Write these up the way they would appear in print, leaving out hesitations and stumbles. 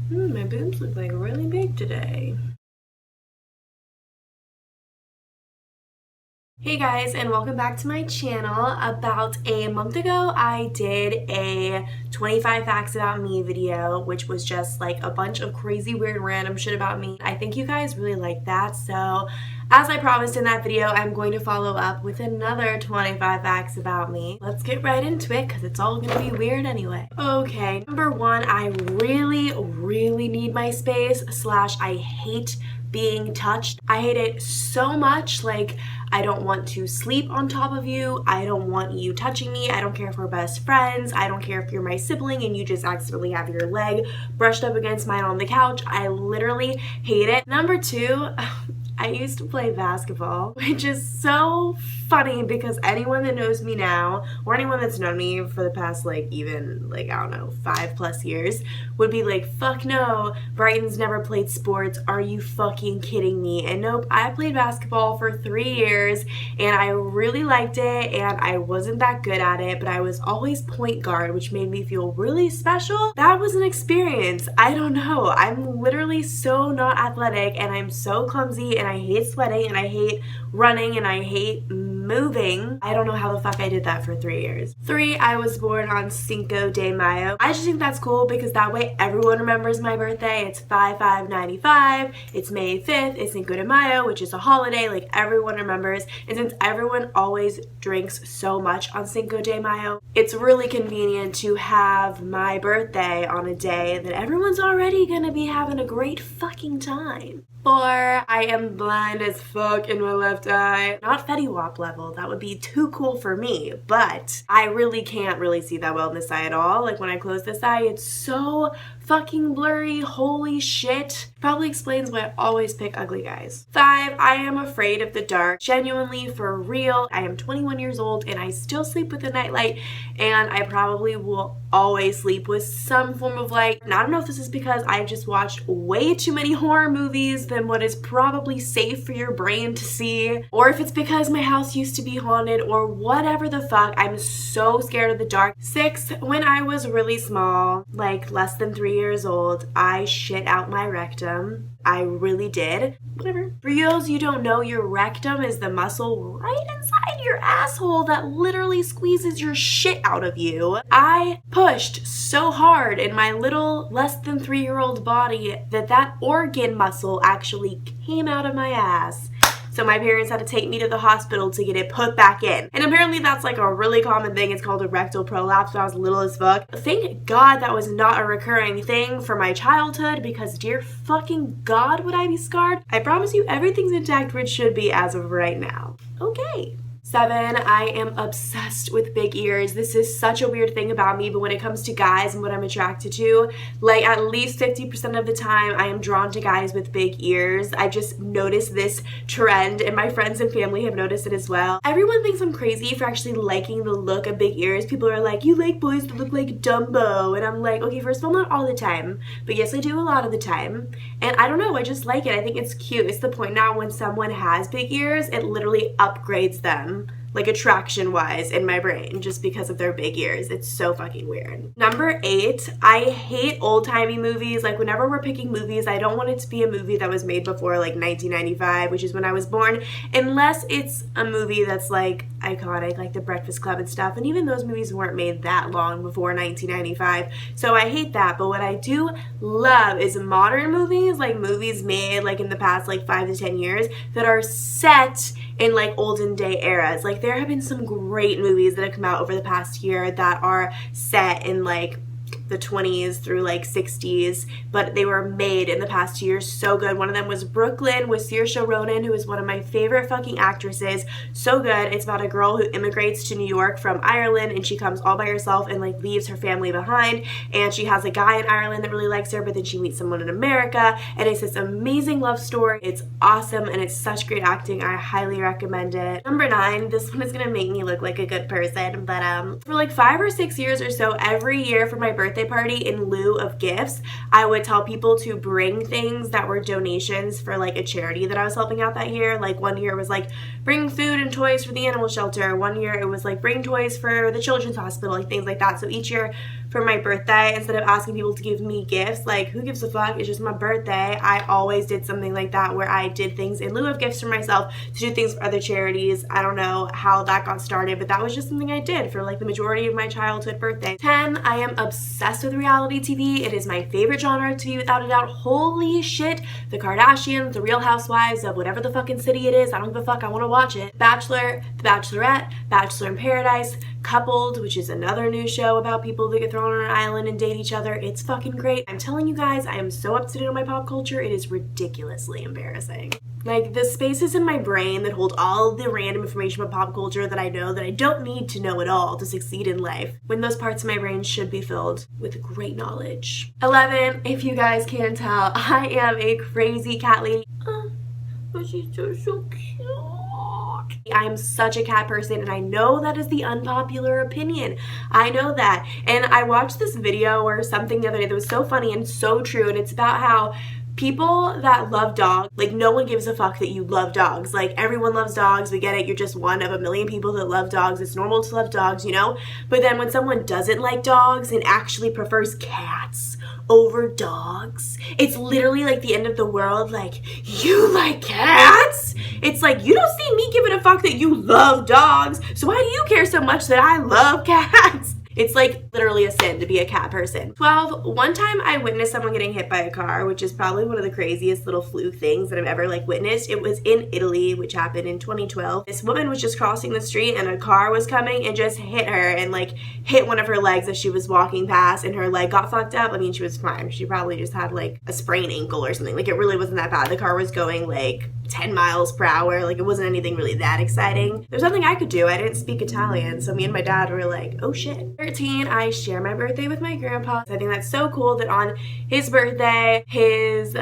My boobs look like really big today. Hey guys, and welcome back to my channel. About a month ago, I did a 25 facts about me video, which was just like a bunch of crazy, weird, random shit about me. I think you guys really liked that, so as I promised in that video, I'm going to follow up with another 25 facts about me. Let's get right into it, because it's all gonna be weird anyway. Okay, number one, I really need my space, / I hate being touched. I hate it so much. Like, I don't want to sleep on top of you. I don't want you touching me. I don't care if we're best friends. I don't care if you're my sibling and you just accidentally have your leg brushed up against mine on the couch. I literally hate it. Number two, I used to play basketball, which is so funny because anyone that knows me now, or anyone that's known me for the past even I don't know, 5+ years, would be like, fuck no, Brighton's never played sports, are you fucking kidding me? And nope, I played basketball for 3 years and I really liked it, and I wasn't that good at it, but I was always point guard, which made me feel really special. That was an experience. I don't know, I'm literally so not athletic and I'm so clumsy and I hate sweating and I hate running and I hate moving. I don't know how the fuck I did that for 3 years. 3, I was born on Cinco de Mayo. I just think that's cool because that way everyone remembers my birthday. It's 5/5/95. It's May 5th. It's Cinco de Mayo, which is a holiday. Like, everyone remembers. And since everyone always drinks so much on Cinco de Mayo, it's really convenient to have my birthday on a day that everyone's already gonna be having a great fucking time. 4, I am blind as fuck in my left eye. Not Fetty Wap level, that would be too cool for me, but I really can't really see that well in this eye at all. Like, when I close this eye, it's so fucking blurry, holy shit. Probably explains why I always pick ugly guys. 5, I am afraid of the dark. Genuinely, for real. I am 21 years old and I still sleep with a nightlight, and I probably will always sleep with some form of light. And I don't know if this is because I've just watched way too many horror movies than what is probably safe for your brain to see, or if it's because my house used to be haunted, or whatever the fuck. I'm so scared of the dark. 6, when I was really small, like less than 3 years old, I shit out my rectum. I really did. Whatever. For those you don't know, your rectum is the muscle right inside your asshole that literally squeezes your shit out of you. I pushed so hard in my little less than 3-year-old body that organ muscle actually came out of my ass. So my parents had to take me to the hospital to get it put back in. And apparently that's like a really common thing. It's called a rectal prolapse when I was little as fuck. Thank God that was not a recurring thing for my childhood, because dear fucking God would I be scarred. I promise you everything's intact where it should be as of right now. Okay. 7, I am obsessed with big ears. This is such a weird thing about me, but when it comes to guys and what I'm attracted to, like at least 50% of the time, I am drawn to guys with big ears. I just noticed this trend, and my friends and family have noticed it as well. Everyone thinks I'm crazy for actually liking the look of big ears. People are like, you like boys that look like Dumbo, and I'm like, okay, first of all, not all the time, but yes, I do a lot of the time. And I don't know, I just like it. I think it's cute. It's the point now when someone has big ears, it literally upgrades them, like attraction wise, in my brain, just because of their big ears. It's so fucking weird. Number 8, I hate old-timey movies. Like, whenever we're picking movies, I don't want it to be a movie that was made before like 1995, which is when I was born, unless it's a movie that's like iconic, like The Breakfast Club and stuff. And even those movies weren't made that long before 1995, so I hate that. But what I do love is modern movies, like movies made like in the past like 5 to 10 years that are set in like olden day eras. Like, there have been some great movies that have come out over the past year that are set in like the 20s through like 60s, but they were made in the past year. So good. One of them was Brooklyn with Saoirse Ronan, who is one of my favorite fucking actresses. So good. It's about a girl who immigrates to New York from Ireland, and she comes all by herself and like leaves her family behind, and she has a guy in Ireland that really likes her, but then she meets someone in America, and it's this amazing love story. It's awesome, and it's such great acting. I highly recommend it. Number 9, this one is gonna make me look like a good person, but for like 5 or 6 years or so, every year for my birthday party, in lieu of gifts, I would tell people to bring things that were donations for like a charity that I was helping out that year. Like, one year it was like bring food and toys for the animal shelter. One year it was like bring toys for the children's hospital, like things like that. So each year for my birthday, instead of asking people to give me gifts, like who gives a fuck, it's just my birthday, I always did something like that where I did things in lieu of gifts for myself to do things for other charities. I don't know how that got started, but that was just something I did for like the majority of my childhood birthday. 10, I am obsessed with reality TV. It is my favorite genre of TV without a doubt. Holy shit, the Kardashians, the Real Housewives of whatever the fucking city it is, I don't give a fuck, I want to watch it. Bachelor, The Bachelorette, Bachelor in Paradise, Coupled, which is another new show about people that get thrown on an island and date each other. It's fucking great. I'm telling you guys, I am so up to date on my pop culture, it is ridiculously embarrassing. Like, the spaces in my brain that hold all the random information about pop culture that I know that I don't need to know at all to succeed in life, when those parts of my brain should be filled with great knowledge. 11, if you guys can't tell, I am a crazy cat lady. Oh, but she's just so cute. I am such a cat person, and I know that is the unpopular opinion. I know that. And I watched this video or something the other day that was so funny and so true, and it's about how people that love dogs, like no one gives a fuck that you love dogs. Like everyone loves dogs, we get it, you're just one of a million people that love dogs. It's normal to love dogs, you know? But then when someone doesn't like dogs and actually prefers cats over dogs, it's literally like the end of the world. Like, you like cats? It's like, you don't see me giving a fuck that you love dogs, so why do you care so much that I love cats? It's like literally a sin to be a cat person. 12, one time I witnessed someone getting hit by a car, which is probably one of the craziest little fluke things that I've ever like witnessed. It was in Italy, which happened in 2012. This woman was just crossing the street and a car was coming and just hit her and like hit one of her legs as she was walking past, and her leg got fucked up. I mean, she was fine. She probably just had like a sprained ankle or something. Like it really wasn't that bad. The car was going like 10 miles per hour. Like it wasn't anything really that exciting. There's nothing I could do. I didn't speak Italian, so me and my dad were like, oh shit. 13, I share my birthday with my grandpa. I think that's so cool that on his birthday, his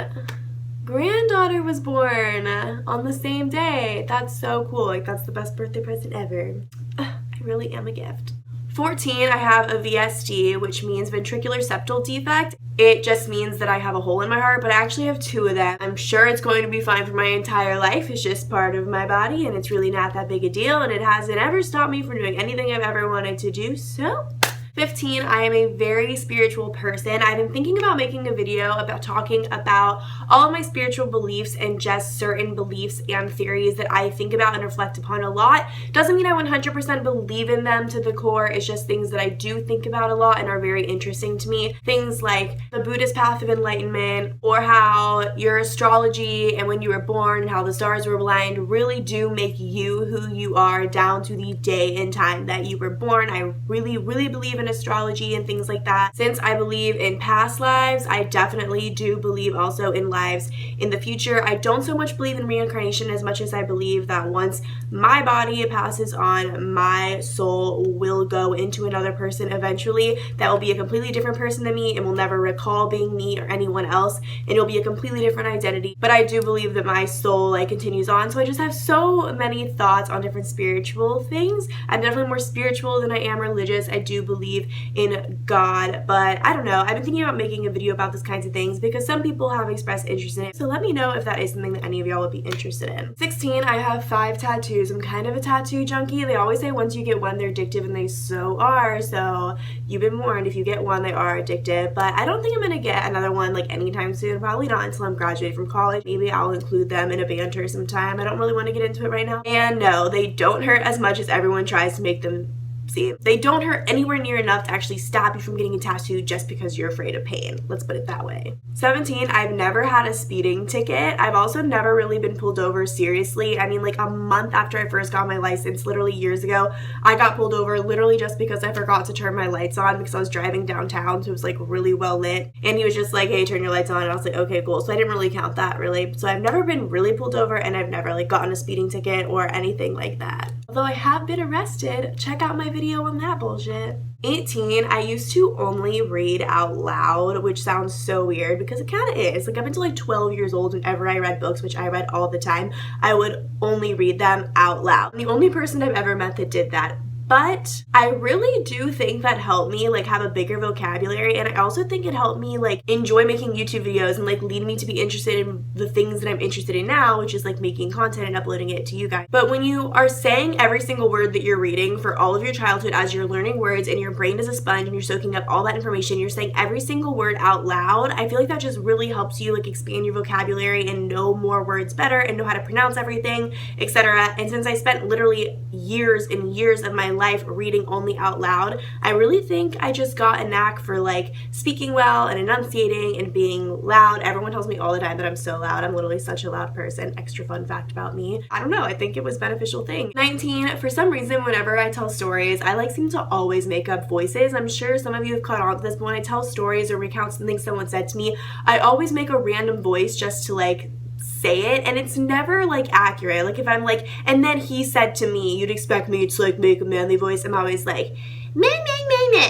granddaughter was born on the same day. That's so cool. Like that's the best birthday present ever. I really am a gift. 14, I have a VSD, which means ventricular septal defect. It just means that I have a hole in my heart, but I actually have 2 of them. I'm sure it's going to be fine for my entire life. It's just part of my body, and it's really not that big a deal, and it hasn't ever stopped me from doing anything I've ever wanted to do, so 15, I am a very spiritual person. I've been thinking about making a video about talking about all of my spiritual beliefs and just certain beliefs and theories that I think about and reflect upon a lot. Doesn't mean I 100% believe in them to the core. It's just things that I do think about a lot and are very interesting to me. Things like the Buddhist path of enlightenment, or how your astrology and when you were born and how the stars were aligned really do make you who you are down to the day and time that you were born. I really believe in astrology and things like that. Since I believe in past lives, I definitely do believe also in lives in the future. I don't so much believe in reincarnation as much as I believe that once my body passes on, my soul will go into another person eventually that will be a completely different person than me and will never recall being me or anyone else, and it'll be a completely different identity. But I do believe that my soul like continues on, so I just have so many thoughts on different spiritual things. I'm definitely more spiritual than I am religious. I do believe in God, but I don't know. I've been thinking about making a video about these kinds of things because some people have expressed interest in it, so let me know if that is something that any of y'all would be interested in. 16, I have 5 tattoos. I'm kind of a tattoo junkie. They always say once you get one, they're addictive, and they so are, so you've been warned. If you get one, they are addictive, but I don't think I'm gonna get another one like anytime soon. Probably not until I'm graduated from college. Maybe I'll include them in a banter sometime. I don't really want to get into it right now. And no, they don't hurt as much as everyone tries to make them. See, they don't hurt anywhere near enough to actually stop you from getting a tattoo just because you're afraid of pain. Let's put it that way. 17, I've never had a speeding ticket. I've also never really been pulled over seriously. I mean, like a month after I first got my license, literally years ago, I got pulled over literally just because I forgot to turn my lights on because I was driving downtown, so it was like really well lit. And he was just like, hey, turn your lights on. And I was like, okay, cool. So I didn't really count that really. So I've never been really pulled over, and I've never like gotten a speeding ticket or anything like that. Although I have been arrested. Check out my video on that bullshit. 18, I used to only read out loud, which sounds so weird because it kind of is. Like up until like 12 years old, whenever I read books, which I read all the time, I would only read them out loud. And the only person I've ever met that did that but I really do think that helped me like have a bigger vocabulary, and I also think it helped me like enjoy making YouTube videos and like lead me to be interested in the things that I'm interested in now, which is like making content and uploading it to you guys. But when you are saying every single word that you're reading for all of your childhood as you're learning words, and your brain is a sponge and you're soaking up all that information, you're saying every single word out loud, I feel like that just really helps you like expand your vocabulary and know more words better and know how to pronounce everything, etc. And since I spent literally years and years of my life reading only out loud, I really think I just got a knack for like speaking well and enunciating and being loud. Everyone tells me all the time that I'm so loud. I'm literally such a loud person. Extra fun fact about me. I don't know, I think it was a beneficial thing. 19, for some reason, whenever I tell stories, I like seem to always make up voices. I'm sure some of you have caught on to this, but when I tell stories or recount something someone said to me, I always make a random voice just to like say it, and it's never like accurate. Like if I'm like, and then he said to me, you'd expect me to like make a manly voice. I'm always like, meh.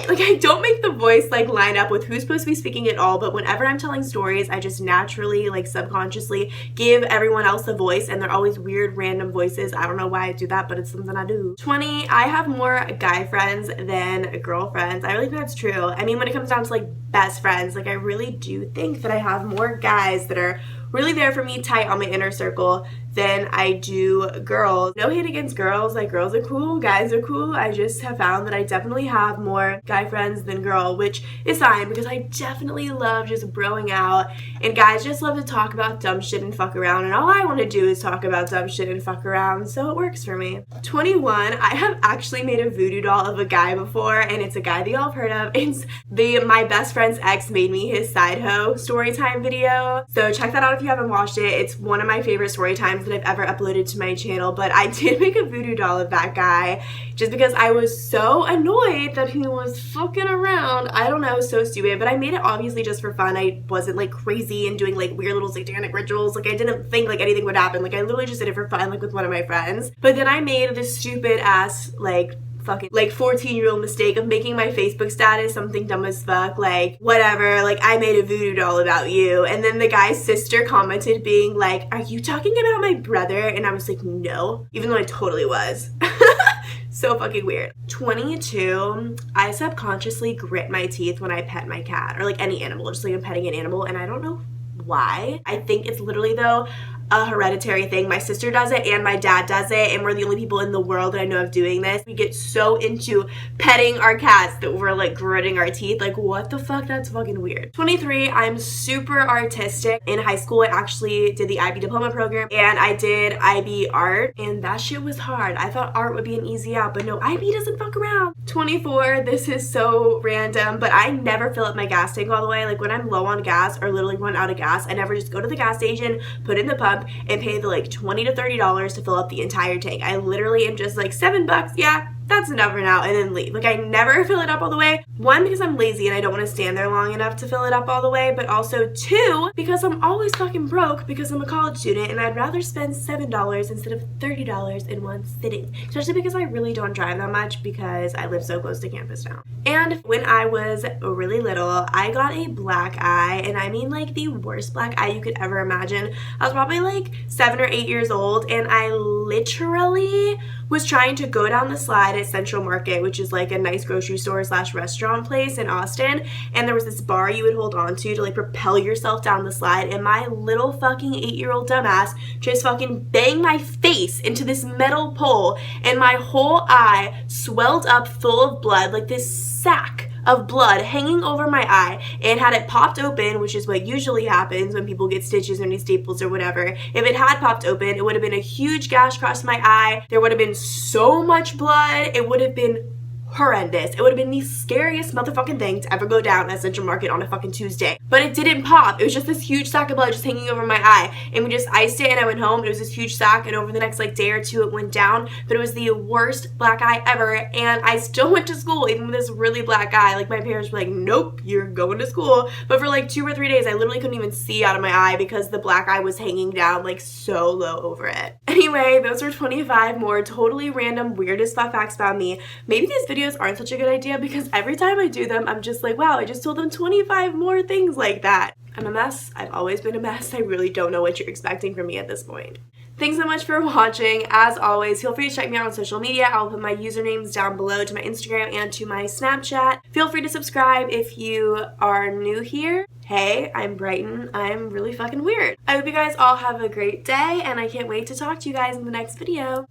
Like I don't make the voice like line up with who's supposed to be speaking at all, but whenever I'm telling stories, I just naturally like subconsciously give everyone else a voice, and they're always weird random voices. I don't know why I do that, but it's something I do. 20, I have more guy friends than girlfriends. I really think that's true. I mean, when it comes down to like best friends, like I really do think that I have more guys that are really there for me tight on my inner circle than I do girls. No hate against girls, like girls are cool, guys are cool. I just have found that I definitely have more guy friends than girl, which is fine because I definitely love just broing out, and guys just love to talk about dumb shit and fuck around, and all I want to do is talk about dumb shit and fuck around, so it works for me. 21, I have actually made a voodoo doll of a guy before, and it's a guy that y'all have heard of. It's my best friend's ex made me his side hoe story time video, so check that out if you haven't watched it. It's one of my favorite story times that I've ever uploaded to my channel, but I did make a voodoo doll of that guy just because I was so annoyed that he was fucking around. I don't know, so stupid, but I made it obviously just for fun. I wasn't like crazy and doing like weird little satanic rituals. Like I didn't think like anything would happen. Like I literally just did it for fun, like with one of my friends. But then I made this stupid ass like fucking like 14-year-old mistake of making my Facebook status something dumb as fuck, like whatever, like I made a voodoo doll about you, and then the guy's sister commented being like, are you talking about my brother? And I was like, no, even though I totally was. So fucking weird. 22, I subconsciously grit my teeth when I pet my cat or like any animal, just like I'm petting an animal, and I don't know why. I think it's literally though a hereditary thing. My sister does it and my dad does it, and we're the only people in the world that I know of doing this. We get so into petting our cats that we're like gritting our teeth. Like what the fuck? That's fucking weird. 23, I'm super artistic. In high school I actually did the IB diploma program, and I did IB art, and that shit was hard. I thought art would be an easy out, but no, IB doesn't fuck around. 24, this is so random, but I never fill up my gas tank all the way. Like when I'm low on gas or literally run out of gas, I never just go to the gas station, put in the pump, and pay the like $20 to $30 to fill up the entire tank. I literally am just like $7, yeah, that's enough for now, and then leave. Like I never fill it up all the way. One, because I'm lazy and I don't want to stand there long enough to fill it up all the way, but also two, because I'm always fucking broke because I'm a college student and I'd rather spend $7 instead of $30 in one sitting, especially because I really don't drive that much because I live so close to campus now. And when I was really little, I got a black eye, and I mean like the worst black eye you could ever imagine. I was probably like 7 or 8 years old, and I literally was trying to go down the slide at Central Market, which is like a nice grocery store / restaurant place in Austin, and there was this bar you would hold on to like propel yourself down the slide, and my little fucking 8-year-old dumbass just fucking banged my face into this metal pole, and my whole eye swelled up full of blood, like this sack of blood hanging over my eye. And had it popped open, which is what usually happens when people get stitches or need staples or whatever, if it had popped open, it would have been a huge gash across my eye. There would have been so much blood. It would have been horrendous. It would have been the scariest motherfucking thing to ever go down at Central Market on a fucking Tuesday. But it didn't pop. It was just this huge sack of blood just hanging over my eye. And we just iced it, and I went home. It was this huge sack, and over the next like day or two it went down. But it was the worst black eye ever, and I still went to school even with this really black eye. Like my parents were like, nope, you're going to school. But for like 2 or 3 days I literally couldn't even see out of my eye because the black eye was hanging down like so low over it. Anyway, those were 25 more totally random weirdest fun facts about me. Maybe these videos aren't such a good idea because every time I do them I'm just like, wow, I just told them 25 more things like that. I'm a mess. I've always been a mess. I really don't know what you're expecting from me at this point. Thanks so much for watching. As always, feel free to check me out on social media. I'll put my usernames down below to my Instagram and to my Snapchat. Feel free to subscribe if you are new here. Hey, I'm Brighton. I'm really fucking weird. I hope you guys all have a great day, and I can't wait to talk to you guys in the next video.